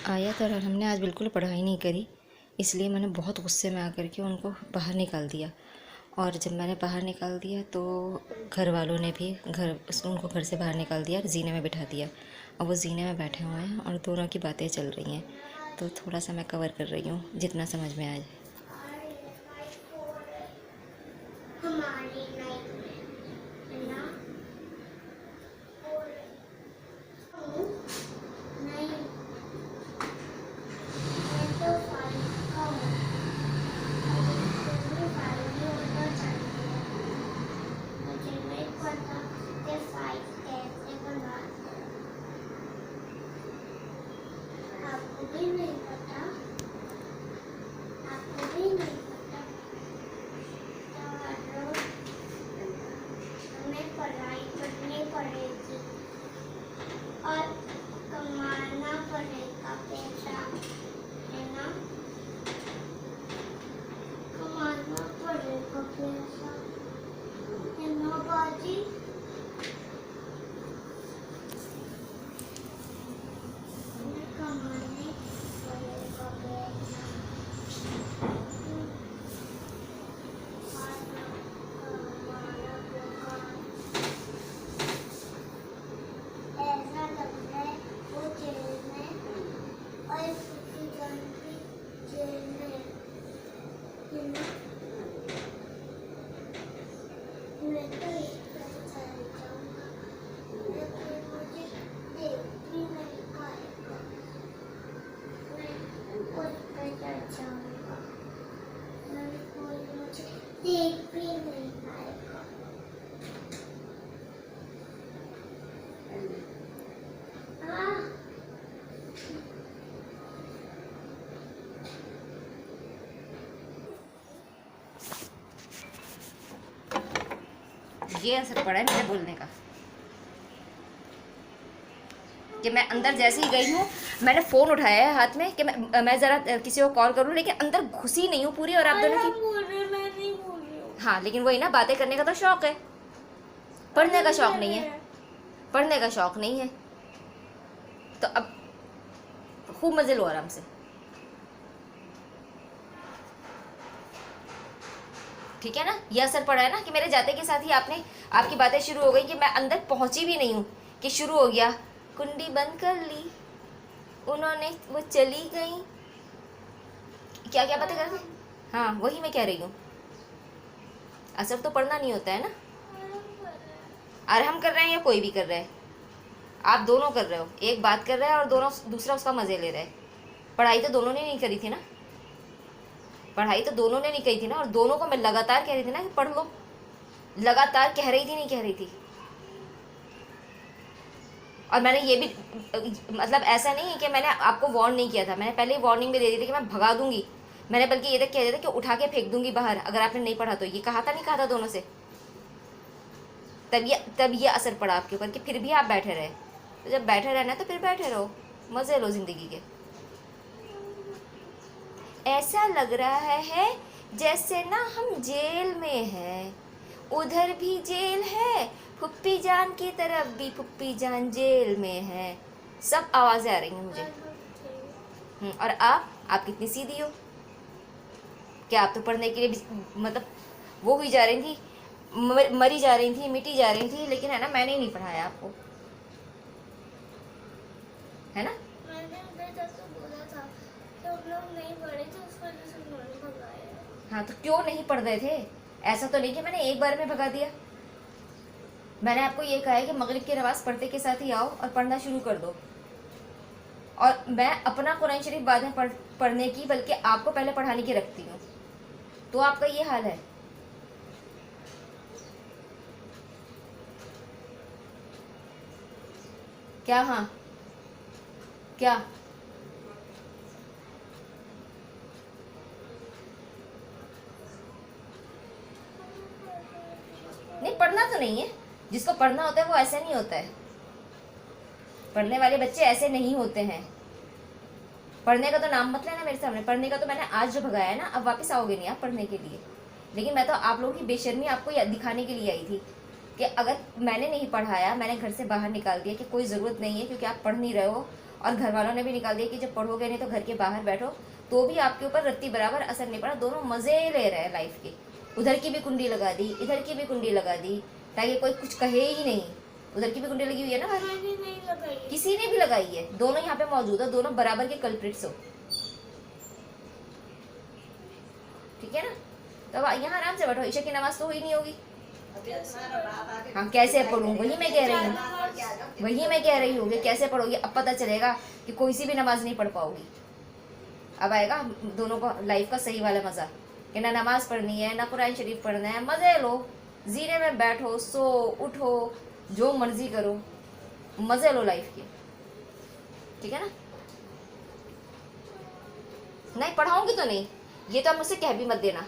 आया तो हमने आज बिल्कुल पढ़ाई नहीं करी, इसलिए मैंने बहुत गुस्से में आकर के उनको बाहर निकाल दिया। और जब मैंने बाहर निकाल दिया तो घर वालों ने भी उनको घर से बाहर निकाल दिया और जीने में बिठा दिया। और वो जीने में बैठे हुए हैं और दोनों की बातें चल रही हैं। तो थोड़ा सा मैं कवर कर रही हूँ जितना समझ में आए। और कमाना पड़ेगा पैसा, है ना? कमाना पड़ेगा पैसा, है ना बाजी? हमें कमाने पड़ेगा पैसा। ऐसा लगता है वो जेल में और उसकी जान भी जेल में, है ना? मैं तो एक तरह चल जाऊंगा, लेकिन मुझे देख भी नहीं पाएगा। मैं उस पे चढ़ जाऊंगा, कोई मुझे देख भी नहीं पाएगा। ये असर पड़ा है मेरे बोलने का कि मैं अंदर जैसे ही गई हूँ, मैंने फ़ोन उठाया है हाथ में कि मैं ज़रा किसी को कॉल करूँ, लेकिन अंदर घुसी नहीं हूँ पूरी। और आप दोनों की मैं नहीं बोल रही हूँ। हाँ, लेकिन वही ना, बातें करने का तो शौक है, पढ़ने का शौक नहीं है। पढ़ने का शौक नहीं है तो अब खूब मजे लो आराम से। ठीक है ना? ये असर पड़ा है ना कि मेरे जाते के साथ ही आपकी बातें शुरू हो गई कि मैं अंदर पहुंची भी नहीं हूँ कि शुरू हो गया, कुंडी बंद कर ली उन्होंने, वो चली गई, क्या क्या बातें कर रही। हाँ, वही मैं कह रही हूँ, असर तो पढ़ना नहीं होता है ना। और हम कर रहे हैं या कोई भी कर रहा है, आप दोनों कर रहे हो, एक बात कर रहा है और दूसरा उसका मजे ले रहा है। पढ़ाई तो दोनों ने नहीं करी थी ना, पढ़ाई तो दोनों ने नहीं कही थी ना। और दोनों को मैं लगातार कह रही थी ना कि पढ़ लो, लगातार कह रही थी, नहीं कह रही थी। और मैंने ये भी, मतलब ऐसा नहीं है कि मैंने आपको वार्न नहीं किया था, मैंने पहले ही वार्निंग भी दे दी थी कि मैं भगा दूंगी। मैंने बल्कि ये तक कह दिया था कि उठा के फेंक दूंगी बाहर अगर आपने नहीं पढ़ा तो। ये कहा था, नहीं कहा था दोनों से? तब ये असर पड़ा आपके ऊपर कि फिर भी आप बैठे रहे। तो जब बैठे रहना तो फिर बैठे रहो, मजे लो जिंदगी के। ऐसा लग रहा है जैसे ना हम जेल में हैं, उधर भी जेल है, फुप्पी जान की तरफ भी फुप्पी जान जेल में है। सब आवाजें आ रही हैं मुझे। और आप कितनी सीधी हो, क्या आप तो पढ़ने के लिए मतलब वो हुई जा रही थी, मरी जा रही थी, मिटी जा रही थी, लेकिन है ना, मैंने ही नहीं पढ़ाया आपको, है ना? मैंने उधर जाके बोला था कि हम लोग नहीं पढ़े थे, उस वजह से उन्होंने भगाया। हाँ, तो क्यों नहीं पढ़ रहे थे? ऐसा तो नहीं कि मैंने एक बार में भगा दिया। मैंने आपको ये कहा है कि मगरिब की नमाज़ पढ़ते के साथ ही आओ और पढ़ना शुरू कर दो। और मैं अपना कुरान शरीफ बाद में पढ़ने की, बल्कि आपको पहले पढ़ाने की रखती हूँ, तो आपका ये हाल है। क्या? हाँ, क्या? नहीं, पढ़ना तो नहीं है, जिसको पढ़ना होता है वो ऐसे नहीं होता है। पढ़ने वाले बच्चे ऐसे नहीं होते हैं। पढ़ने का तो नाम मत लेना मेरे सामने। पढ़ने का तो मैंने आज जो भगाया है ना, अब वापस आओगे नहीं आप पढ़ने के लिए। लेकिन मैं तो आप लोगों की बेशर्मी आपको दिखाने के लिए आई थी कि अगर मैंने नहीं पढ़ाया, मैंने घर से बाहर निकाल दिया कि कोई ज़रूरत नहीं है क्योंकि आप पढ़ नहीं रहे हो और घर वालों ने भी निकाल दिया कि जब पढ़ोगे नहीं तो घर के बाहर बैठो, तो भी आपके ऊपर रत्ती बराबर असर नहीं पड़ा। दोनों मजे ले रहे हैं लाइफ के। उधर की भी कुंडी लगा दी, इधर की भी कुंडी लगा दी, ताकि कोई कुछ कहे ही नहीं। उधर की भी कुंडी लगी हुई है ना, मैंने नहीं लगाई। किसी ने भी लगाई है। दोनों यहाँ पे मौजूद है, दोनों बराबर के कल्प्रिट्स हो, ठीक है ना। तो अब यहाँ आराम से बैठो, ईशा की नमाज तो हुई नहीं होगी। हाँ, कैसे पढ़ूँ, वही मैं कह रही हूँ, वही मैं कह रही हूँ कि कैसे पढ़ोगी। अब पता चलेगा कि कोई सी भी नमाज नहीं पढ़ पाओगी। अब आएगा दोनों को लाइफ का सही वाला मजा, कि ना नमाज पढ़नी है ना कुरान शरीफ पढ़ना है। मजे लो, जीने में बैठो, सो उठो, जो मर्जी करो, मजे लो लाइफ के, ठीक है ना। नहीं पढ़ाऊंगी तो नहीं, ये तो आप मुझसे कह भी मत देना।